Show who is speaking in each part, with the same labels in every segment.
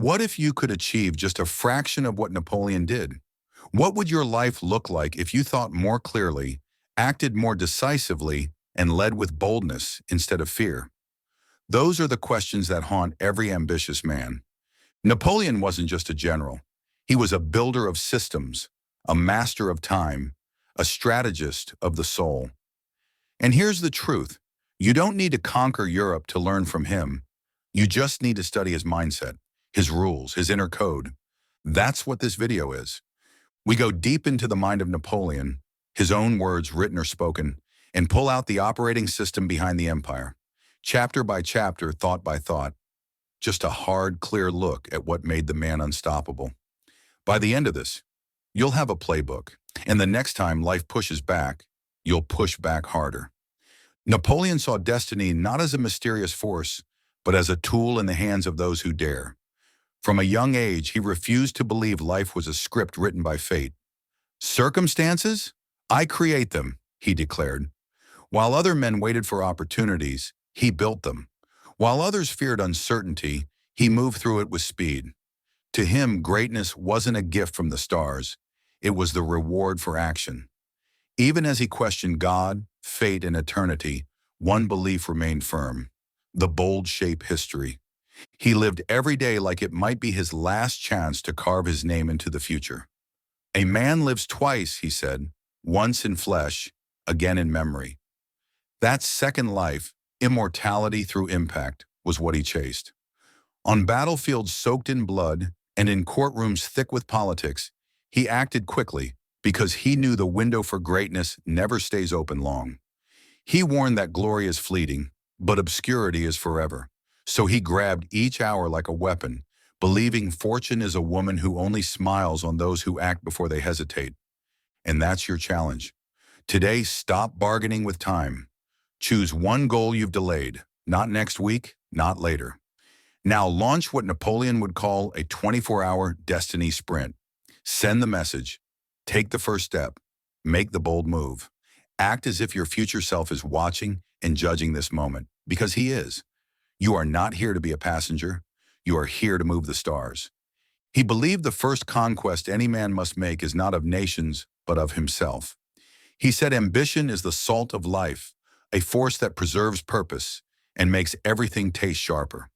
Speaker 1: What if you could achieve just a fraction of what Napoleon did? What would your life look like if you thought more clearly, acted more decisively, and led with boldness instead of fear? Those are the questions that haunt every ambitious man. Napoleon wasn't just a general. He was a builder of systems, a master of time, a strategist of the soul. And here's the truth. You don't need to conquer Europe to learn from him. You just need to study his mindset, his rules, his inner code. That's what this video is. We go deep into the mind of Napoleon, his own words written or spoken, and pull out the operating system behind the empire. Chapter by chapter, thought by thought, just a hard, clear look at what made the man unstoppable. By the end of this, you'll have a playbook, and the next time life pushes back, you'll push back harder. Napoleon saw destiny not as a mysterious force, but as a tool in the hands of those who dare. From a young age, he refused to believe life was a script written by fate. Circumstances? I create them, he declared. While other men waited for opportunities, he built them. While others feared uncertainty, he moved through it with speed. To him, greatness wasn't a gift from the stars. It was the reward for action. Even as he questioned God, fate, and eternity, one belief remained firm: the bold shape history. He lived every day like it might be his last chance to carve his name into the future. A man lives twice, he said, once in flesh, again in memory. That second life, immortality through impact, was what he chased. On battlefields soaked in blood and in courtrooms thick with politics, he acted quickly because he knew the window for greatness never stays open long. He warned that glory is fleeting, but obscurity is forever. So he grabbed each hour like a weapon, believing fortune is a woman who only smiles on those who act before they hesitate. And that's your challenge. Today, stop bargaining with time. Choose one goal you've delayed, not next week, not later. Now launch what Napoleon would call a 24-hour destiny sprint. Send the message. Take the first step. Make the bold move. Act as if your future self is watching and judging this moment, because he is. You are not here to be a passenger. You are here to move the stars. He believed the first conquest any man must make is not of nations, but of himself. He said ambition is the salt of life, a force that preserves purpose and makes everything taste sharper.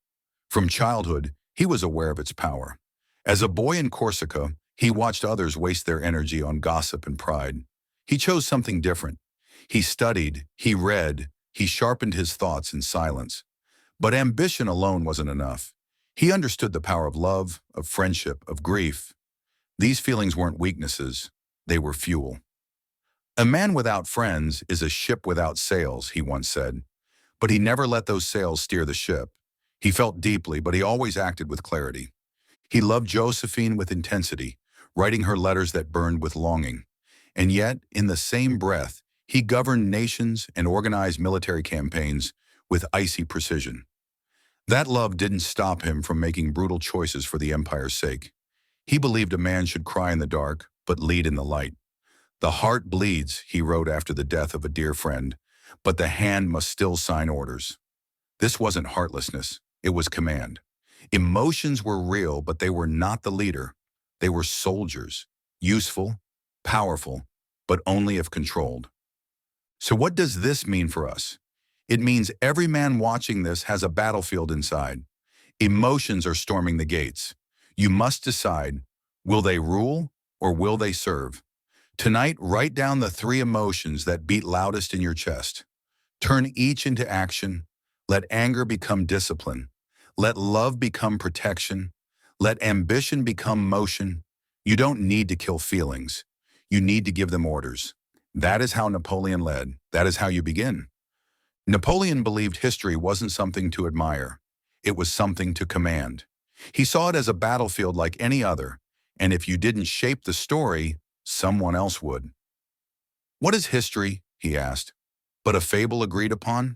Speaker 1: From childhood, he was aware of its power. As a boy in Corsica, he watched others waste their energy on gossip and pride. He chose something different. He studied, he read, he sharpened his thoughts in silence. But ambition alone wasn't enough. He understood the power of love, of friendship, of grief. These feelings weren't weaknesses, they were fuel. A man without friends is a ship without sails, he once said. But he never let those sails steer the ship. He felt deeply, but he always acted with clarity. He loved Josephine with intensity, writing her letters that burned with longing. And yet, in the same breath, he governed nations and organized military campaigns with icy precision. That love didn't stop him from making brutal choices for the empire's sake. He believed a man should cry in the dark, but lead in the light. The heart bleeds, he wrote after the death of a dear friend, but the hand must still sign orders. This wasn't heartlessness, it was command. Emotions were real, but they were not the leader. They were soldiers, useful, powerful, but only if controlled. So what does this mean for us? It means every man watching this has a battlefield inside. Emotions are storming the gates. You must decide, will they rule or will they serve? Tonight, write down the 3 emotions that beat loudest in your chest. Turn each into action. Let anger become discipline. Let love become protection. Let ambition become motion. You don't need to kill feelings. You need to give them orders. That is how Napoleon led. That is how you begin. Napoleon believed history wasn't something to admire. It was something to command. He saw it as a battlefield like any other, and if you didn't shape the story, someone else would. What is history? He asked. But a fable agreed upon?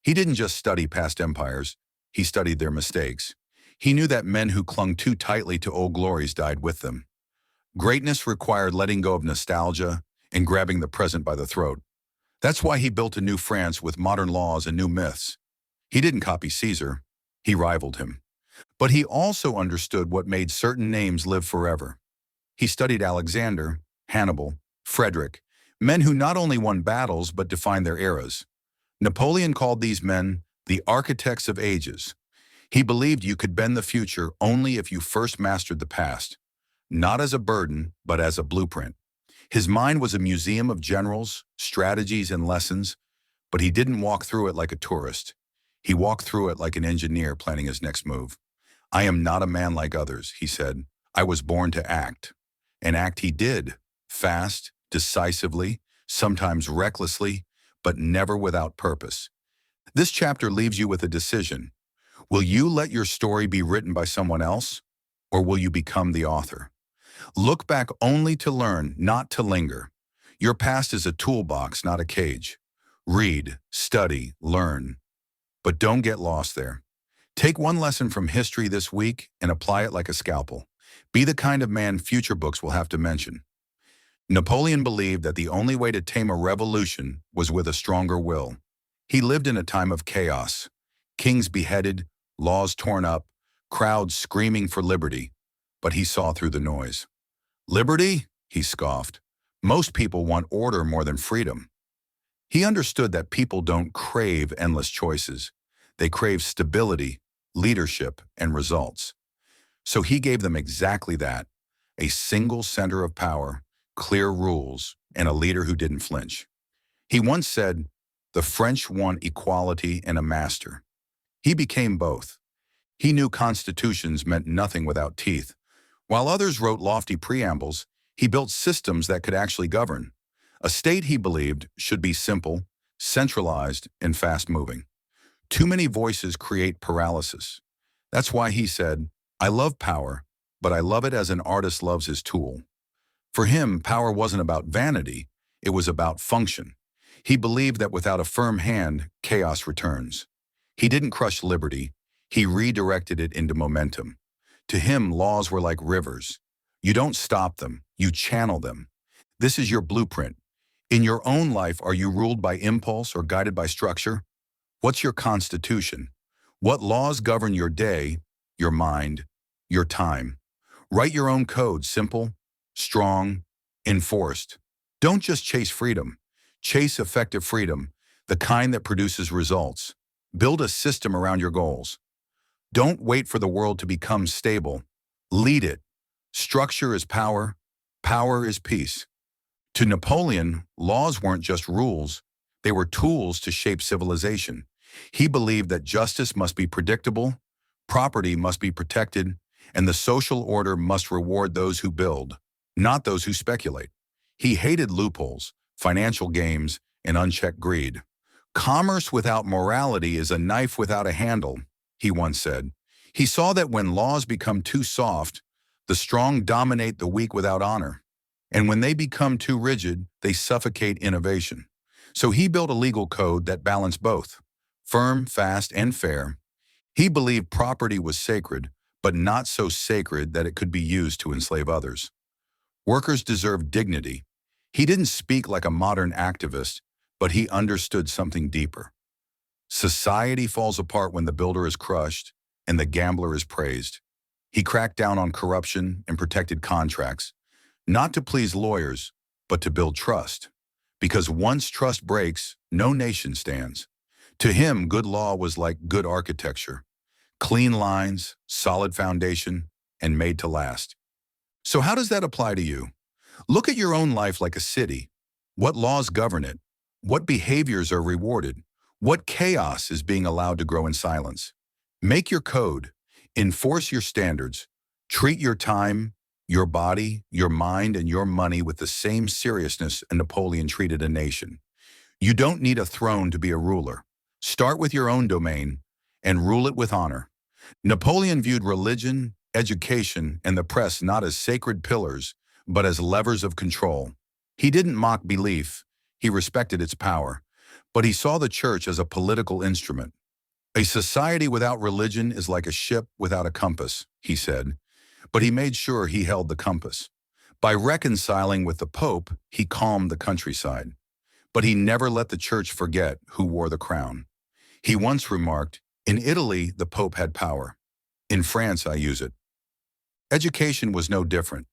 Speaker 1: He didn't just study past empires. He studied their mistakes. He knew that men who clung too tightly to old glories died with them. Greatness required letting go of nostalgia and grabbing the present by the throat. That's why he built a new France with modern laws and new myths. He didn't copy Caesar. He rivaled him. But he also understood what made certain names live forever. He studied Alexander, Hannibal, Frederick, men who not only won battles but defined their eras. Napoleon called these men the architects of ages. He believed you could bend the future only if you first mastered the past, not as a burden, but as a blueprint. His mind was a museum of generals, strategies, and lessons, but he didn't walk through it like a tourist. He walked through it like an engineer planning his next move. I am not a man like others, he said. I was born to act. And act he did, fast, decisively, sometimes recklessly, but never without purpose. This chapter leaves you with a decision. Will you let your story be written by someone else, or will you become the author? Look back only to learn, not to linger. Your past is a toolbox, not a cage. Read, study, learn, but don't get lost there. Take one lesson from history this week and apply it like a scalpel. Be the kind of man future books will have to mention. Napoleon believed that the only way to tame a revolution was with a stronger will. He lived in a time of chaos. Kings beheaded, laws torn up, crowds screaming for liberty. But he saw through the noise. Liberty? He scoffed. Most people want order more than freedom. He understood that people don't crave endless choices. They crave stability, leadership, and results. So he gave them exactly that, a single center of power, clear rules, and a leader who didn't flinch. He once said, "The French want equality and a master." He became both. He knew constitutions meant nothing without teeth. While others wrote lofty preambles, he built systems that could actually govern. A state, he believed, should be simple, centralized, and fast-moving. Too many voices create paralysis. That's why he said, "I love power, but I love it as an artist loves his tool." For him, power wasn't about vanity, it was about function. He believed that without a firm hand, chaos returns. He didn't crush liberty, he redirected it into momentum. To him, laws were like rivers. You don't stop them, you channel them. This is your blueprint. In your own life, are you ruled by impulse or guided by structure? What's your constitution? What laws govern your day, your mind, your time? Write your own code, simple, strong, enforced. Don't just chase freedom. Chase effective freedom, the kind that produces results. Build a system around your goals. Don't wait for the world to become stable. Lead it. Structure is power. Power is peace. To Napoleon, laws weren't just rules. They were tools to shape civilization. He believed that justice must be predictable, property must be protected, and the social order must reward those who build, not those who speculate. He hated loopholes, financial games, and unchecked greed. Commerce without morality is a knife without a handle, he once said. He saw that when laws become too soft, the strong dominate the weak without honor. And when they become too rigid, they suffocate innovation. So he built a legal code that balanced both, firm, fast, and fair. He believed property was sacred, but not so sacred that it could be used to enslave others. Workers deserve dignity. He didn't speak like a modern activist, but he understood something deeper. Society falls apart when the builder is crushed and the gambler is praised. He cracked down on corruption and protected contracts, not to please lawyers, but to build trust. Because once trust breaks, no nation stands. To him, good law was like good architecture. Clean lines, solid foundation, and made to last. So how does that apply to you? Look at your own life like a city. What laws govern it? What behaviors are rewarded? What chaos is being allowed to grow in silence? Make your code. Enforce your standards. Treat your time, your body, your mind, and your money with the same seriousness Napoleon treated a nation. You don't need a throne to be a ruler. Start with your own domain and rule it with honor. Napoleon viewed religion, education, and the press not as sacred pillars, but as levers of control. He didn't mock belief, he respected its power, but he saw the church as a political instrument. A society without religion is like a ship without a compass, he said, but he made sure he held the compass. By reconciling with the Pope, he calmed the countryside. But he never let the church forget who wore the crown. He once remarked, "In Italy, the Pope had power. In France, I use it. Education was no different.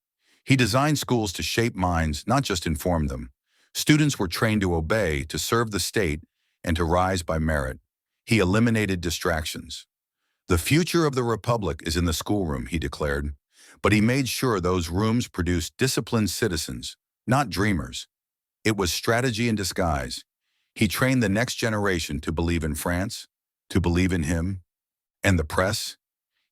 Speaker 1: He designed schools to shape minds, not just inform them. Students were trained to obey, to serve the state, and to rise by merit. He eliminated distractions. The future of the Republic is in the schoolroom, he declared. But he made sure those rooms produced disciplined citizens, not dreamers. It was strategy in disguise. He trained the next generation to believe in France, to believe in him, and the press.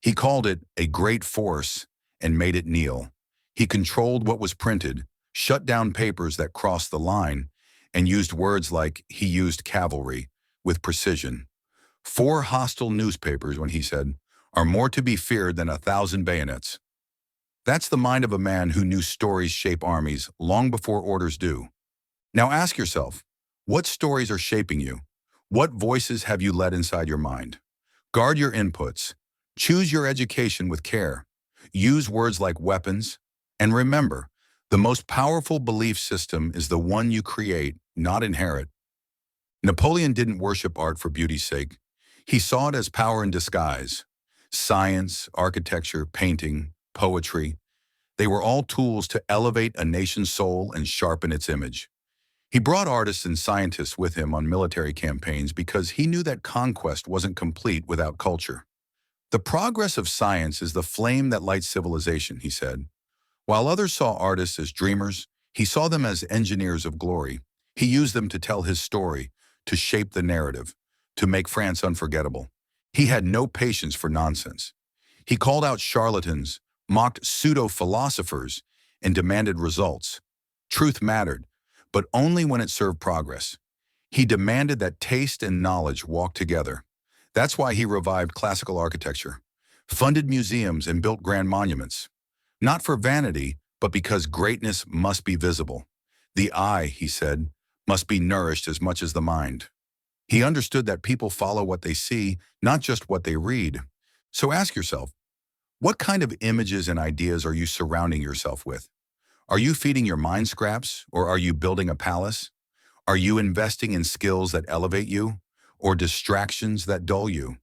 Speaker 1: He called it a great force and made it kneel. He controlled what was printed, shut down papers that crossed the line, and used words like he used cavalry with precision. 4 hostile newspapers, when he said, are more to be feared than 1,000 bayonets. That's the mind of a man who knew stories shape armies long before orders do. Now ask yourself, what stories are shaping you? What voices have you let inside your mind? Guard your inputs. Choose your education with care. Use words like weapons. And remember, the most powerful belief system is the one you create, not inherit. Napoleon didn't worship art for beauty's sake. He saw it as power in disguise. Science, architecture, painting, poetry, they were all tools to elevate a nation's soul and sharpen its image. He brought artists and scientists with him on military campaigns because he knew that conquest wasn't complete without culture. The progress of science is the flame that lights civilization, he said. While others saw artists as dreamers, he saw them as engineers of glory. He used them to tell his story, to shape the narrative, to make France unforgettable. He had no patience for nonsense. He called out charlatans, mocked pseudo-philosophers, and demanded results. Truth mattered, but only when it served progress. He demanded that taste and knowledge walk together. That's why he revived classical architecture, funded museums, and built grand monuments. Not for vanity, but because greatness must be visible. The eye, he said, must be nourished as much as the mind. He understood that people follow what they see, not just what they read. So ask yourself, what kind of images and ideas are you surrounding yourself with? Are you feeding your mind scraps, or are you building a palace? Are you investing in skills that elevate you, or distractions that dull you?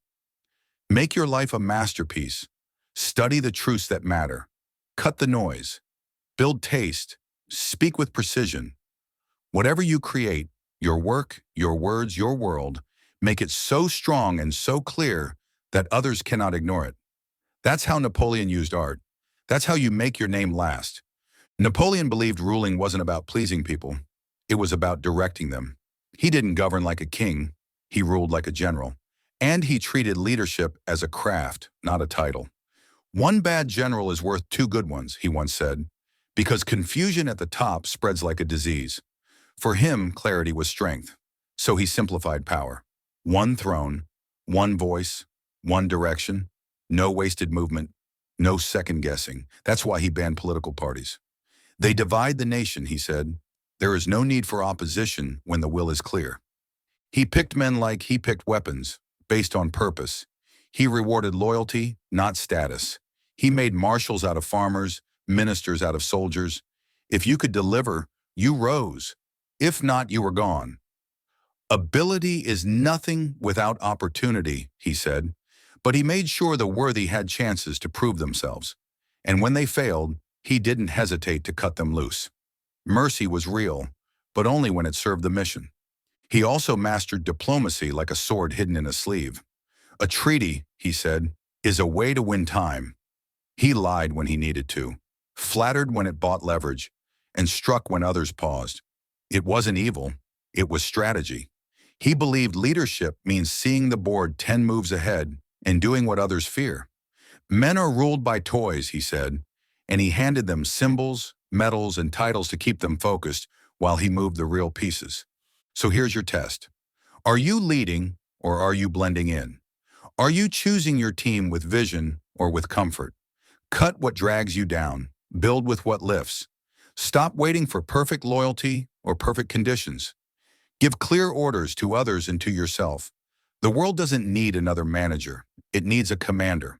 Speaker 1: Make your life a masterpiece. Study the truths that matter. Cut the noise. Build taste. Speak with precision. Whatever you create, your work, your words, your world, make it so strong and so clear that others cannot ignore it. That's how Napoleon used art. That's how you make your name last. Napoleon believed ruling wasn't about pleasing people. It was about directing them. He didn't govern like a king. He ruled like a general. And he treated leadership as a craft, not a title. One bad general is worth 2 good ones, he once said, because confusion at the top spreads like a disease. For him, clarity was strength. So he simplified power. One throne, one voice, one direction, no wasted movement, no second guessing. That's why he banned political parties. They divide the nation, he said. There is no need for opposition when the will is clear. He picked men like he picked weapons, based on purpose. He rewarded loyalty, not status. He made marshals out of farmers, ministers out of soldiers. If you could deliver, you rose. If not, you were gone. Ability is nothing without opportunity, he said, but he made sure the worthy had chances to prove themselves. And when they failed, he didn't hesitate to cut them loose. Mercy was real, but only when it served the mission. He also mastered diplomacy like a sword hidden in a sleeve. A treaty, he said, is a way to win time. He lied when he needed to, flattered when it bought leverage, and struck when others paused. It wasn't evil, it was strategy. He believed leadership means seeing the board 10 moves ahead and doing what others fear. Men are ruled by toys, he said, and he handed them symbols, medals, and titles to keep them focused while he moved the real pieces. So here's your test. Are you leading or are you blending in? Are you choosing your team with vision or with comfort? Cut what drags you down, build with what lifts. Stop waiting for perfect loyalty or perfect conditions. Give clear orders to others and to yourself. The world doesn't need another manager. It needs a commander.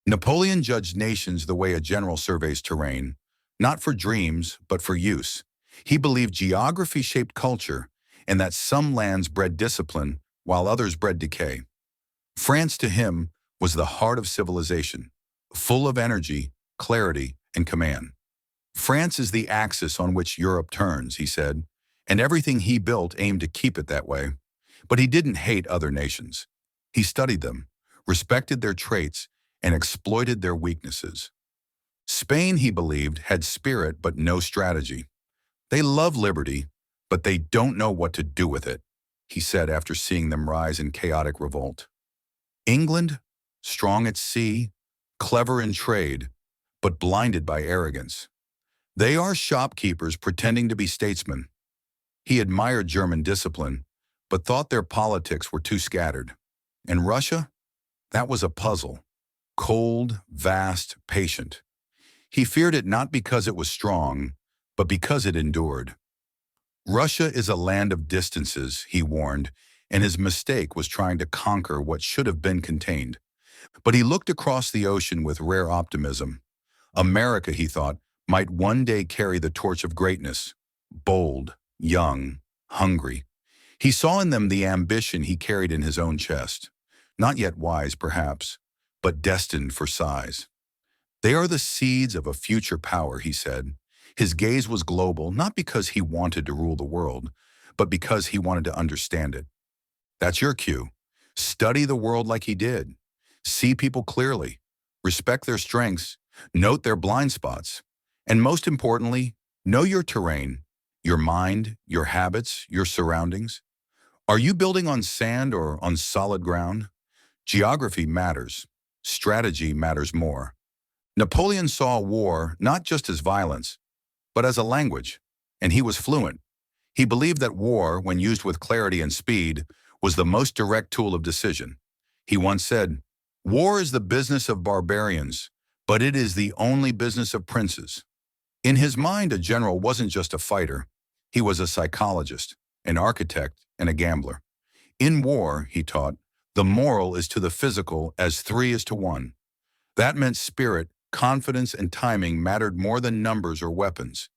Speaker 1: Napoleon judged nations the way a general surveys terrain, not for dreams, but for use. He believed geography shaped culture and that some lands bred discipline while others bred decay. France to him was the heart of civilization, full of energy, clarity, and command. France is the axis on which Europe turns, he said, and everything he built aimed to keep it that way. But he didn't hate other nations. He studied them, respected their traits, and exploited their weaknesses. Spain, he believed, had spirit but no strategy. They love liberty, but they don't know what to do with it, he said after seeing them rise in chaotic revolt. England, strong at sea, clever in trade, but blinded by arrogance. They are shopkeepers pretending to be statesmen. He admired German discipline, but thought their politics were too scattered. And Russia? That was a puzzle. Cold, vast, patient. He feared it not because it was strong, but because it endured. Russia is a land of distances, he warned, and his mistake was trying to conquer what should have been contained. But he looked across the ocean with rare optimism. America, he thought, might one day carry the torch of greatness, bold, young, hungry. He saw in them the ambition he carried in his own chest. Not yet wise, perhaps, but destined for size. They are the seeds of a future power, he said. His gaze was global, not because he wanted to rule the world, but because he wanted to understand it. That's your cue. Study the world like he did. See people clearly. Respect their strengths. Note their blind spots. And most importantly, know your terrain, your mind, your habits, your surroundings. Are you building on sand or on solid ground? Geography matters. Strategy matters more. Napoleon saw war not just as violence, but as a language, and he was fluent. He believed that war, when used with clarity and speed, was the most direct tool of decision. He once said, "War is the business of barbarians, but it is the only business of princes." In his mind, a general wasn't just a fighter. He was a psychologist, an architect, and a gambler. In war, he taught, the moral is to the physical as 3 is to 1. That meant spirit, confidence, and timing mattered more than numbers or weapons.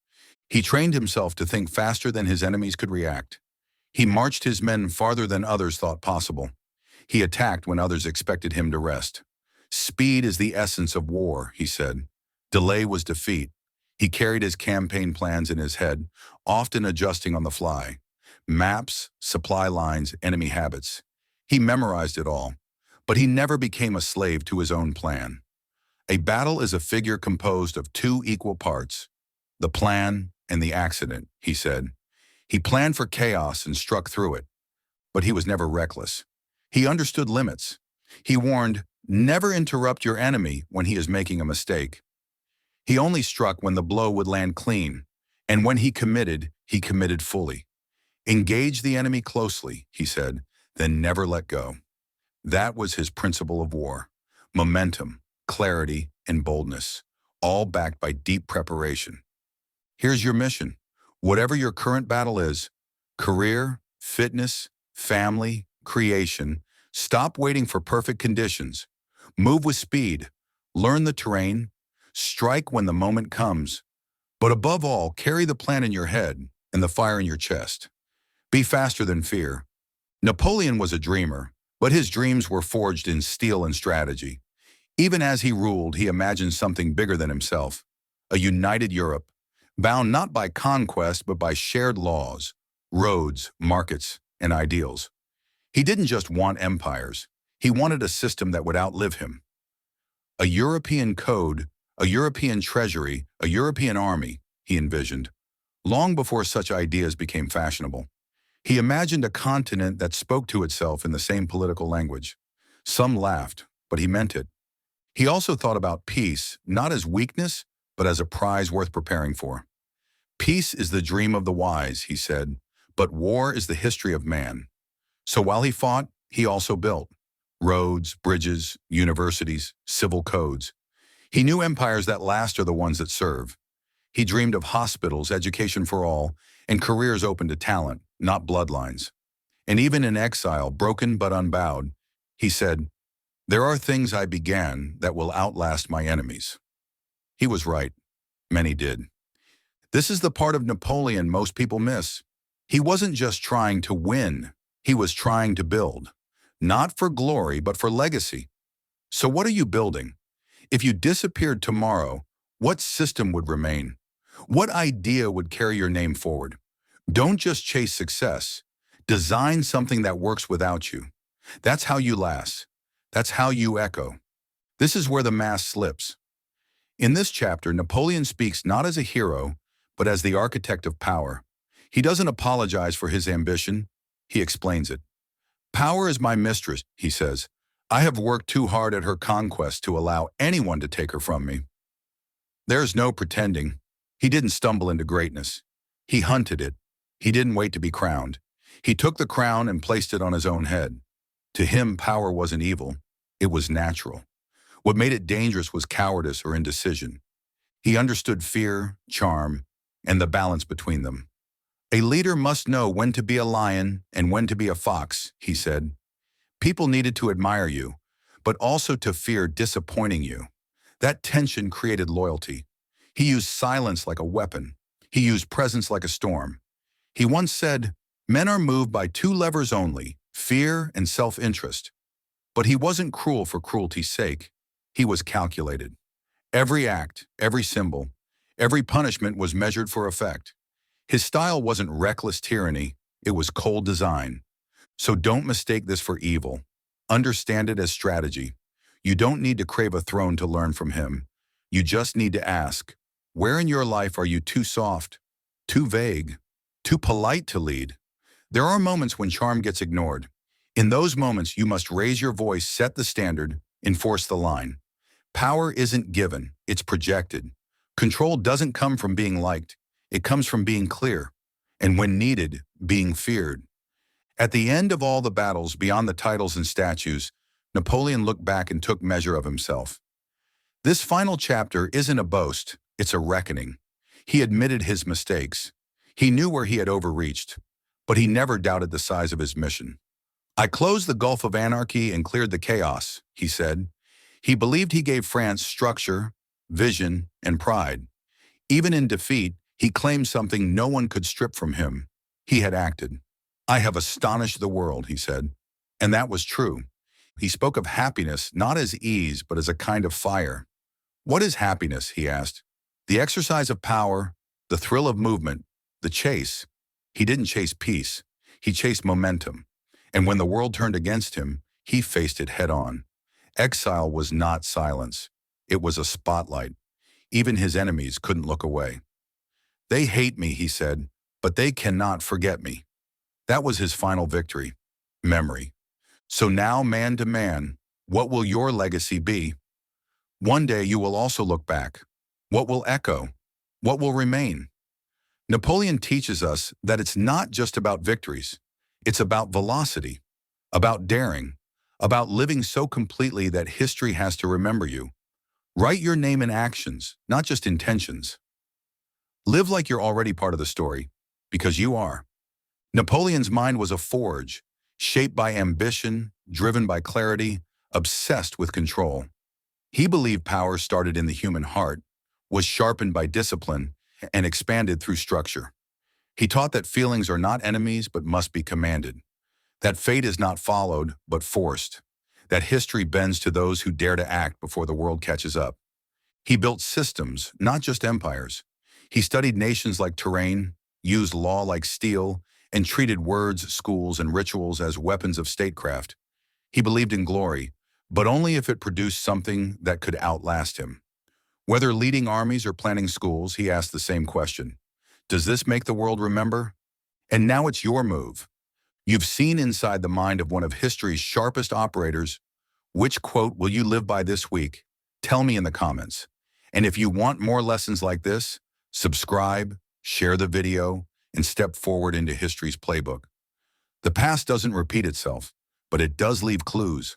Speaker 1: He trained himself to think faster than his enemies could react. He marched his men farther than others thought possible. He attacked when others expected him to rest. Speed is the essence of war, he said. Delay was defeat. He carried his campaign plans in his head, often adjusting on the fly. Maps, supply lines, enemy habits. He memorized it all, but he never became a slave to his own plan. A battle is a figure composed of 2 equal parts, the plan and the accident, he said. He planned for chaos and struck through it, but he was never reckless. He understood limits. He warned, never interrupt your enemy when he is making a mistake. He only struck when the blow would land clean, and when he committed fully. Engage the enemy closely, he said, then never let go. That was his principle of war. Momentum, clarity, and boldness, all backed by deep preparation. Here's your mission. Whatever your current battle is, career, fitness, family, creation, stop waiting for perfect conditions. Move with speed. Learn the terrain. Strike when the moment comes. But above all, carry the plan in your head and the fire in your chest. Be faster than fear. Napoleon was a dreamer, but his dreams were forged in steel and strategy. Even as he ruled, he imagined something bigger than himself, a united Europe, bound not by conquest but by shared laws, roads, markets, and ideals. He didn't just want empires. He wanted a system that would outlive him. A European code, a European treasury, a European army, he envisioned, long before such ideas became fashionable. He imagined a continent that spoke to itself in the same political language. Some laughed, but he meant it. He also thought about peace, not as weakness, but as a prize worth preparing for. Peace is the dream of the wise, he said, but war is the history of man. So while he fought, he also built roads, bridges, universities, civil codes. He knew empires that last are the ones that serve. He dreamed of hospitals, education for all, and careers open to talent, not bloodlines. And even in exile, broken but unbowed, he said, "There are things I began that will outlast my enemies." He was right. Many did. This is the part of Napoleon most people miss. He wasn't just trying to win. He was trying to build. Not for glory, but for legacy. So what are you building? If you disappeared tomorrow, what system would remain? What idea would carry your name forward? Don't just chase success. Design something that works without you. That's how you last. That's how you echo. This is where the mask slips. In this chapter, Napoleon speaks not as a hero, but as the architect of power. He doesn't apologize for his ambition. He explains it. Power is my mistress, he says. I have worked too hard at her conquest to allow anyone to take her from me. There's no pretending. He didn't stumble into greatness. He hunted it. He didn't wait to be crowned. He took the crown and placed it on his own head. To him, power wasn't evil. It was natural. What made it dangerous was cowardice or indecision. He understood fear, charm, and the balance between them. A leader must know when to be a lion and when to be a fox, he said. People needed to admire you, but also to fear disappointing you. That tension created loyalty. He used silence like a weapon. He used presence like a storm. He once said, "Men are moved by two levers only, fear and self-interest." But he wasn't cruel for cruelty's sake. He was calculated. Every act, every symbol, every punishment was measured for effect. His style wasn't reckless tyranny, it was cold design. So don't mistake this for evil. Understand it as strategy. You don't need to crave a throne to learn from him. You just need to ask, where in your life are you too soft, too vague, too polite to lead? There are moments when charm gets ignored. In those moments, you must raise your voice, set the standard, enforce the line. Power isn't given, it's projected. Control doesn't come from being liked. It comes from being clear, and when needed, being feared. At the end of all the battles beyond the titles and statues, Napoleon looked back and took measure of himself. This final chapter isn't a boast, it's a reckoning. He admitted his mistakes. He knew where he had overreached, but he never doubted the size of his mission. I closed the Gulf of Anarchy and cleared the chaos, he said. He believed he gave France structure, vision, and pride. Even in defeat, he claimed something no one could strip from him. He had acted. I have astonished the world, he said. And that was true. He spoke of happiness not as ease, but as a kind of fire. What is happiness, he asked. The exercise of power, the thrill of movement, the chase. He didn't chase peace. He chased momentum. And when the world turned against him, he faced it head on. Exile was not silence. It was a spotlight. Even his enemies couldn't look away. They hate me, he said, but they cannot forget me. That was his final victory, memory. So now, man to man, what will your legacy be? One day you will also look back. What will echo? What will remain? Napoleon teaches us that it's not just about victories. It's about velocity, about daring, about living so completely that history has to remember you. Write your name in actions, not just intentions. Live like you're already part of the story, because you are. Napoleon's mind was a forge, shaped by ambition, driven by clarity, obsessed with control. He believed power started in the human heart, was sharpened by discipline, and expanded through structure. He taught that feelings are not enemies but must be commanded, that fate is not followed but forced, that history bends to those who dare to act before the world catches up. He built systems, not just empires. He studied nations like terrain, used law like steel, and treated words, schools, and rituals as weapons of statecraft. He believed in glory, but only if it produced something that could outlast him. Whether leading armies or planning schools, he asked the same question. Does this make the world remember? And now it's your move. You've seen inside the mind of one of history's sharpest operators. Which quote will you live by this week? Tell me in the comments. And if you want more lessons like this, subscribe, share the video, and step forward into history's playbook. The past doesn't repeat itself, but it does leave clues.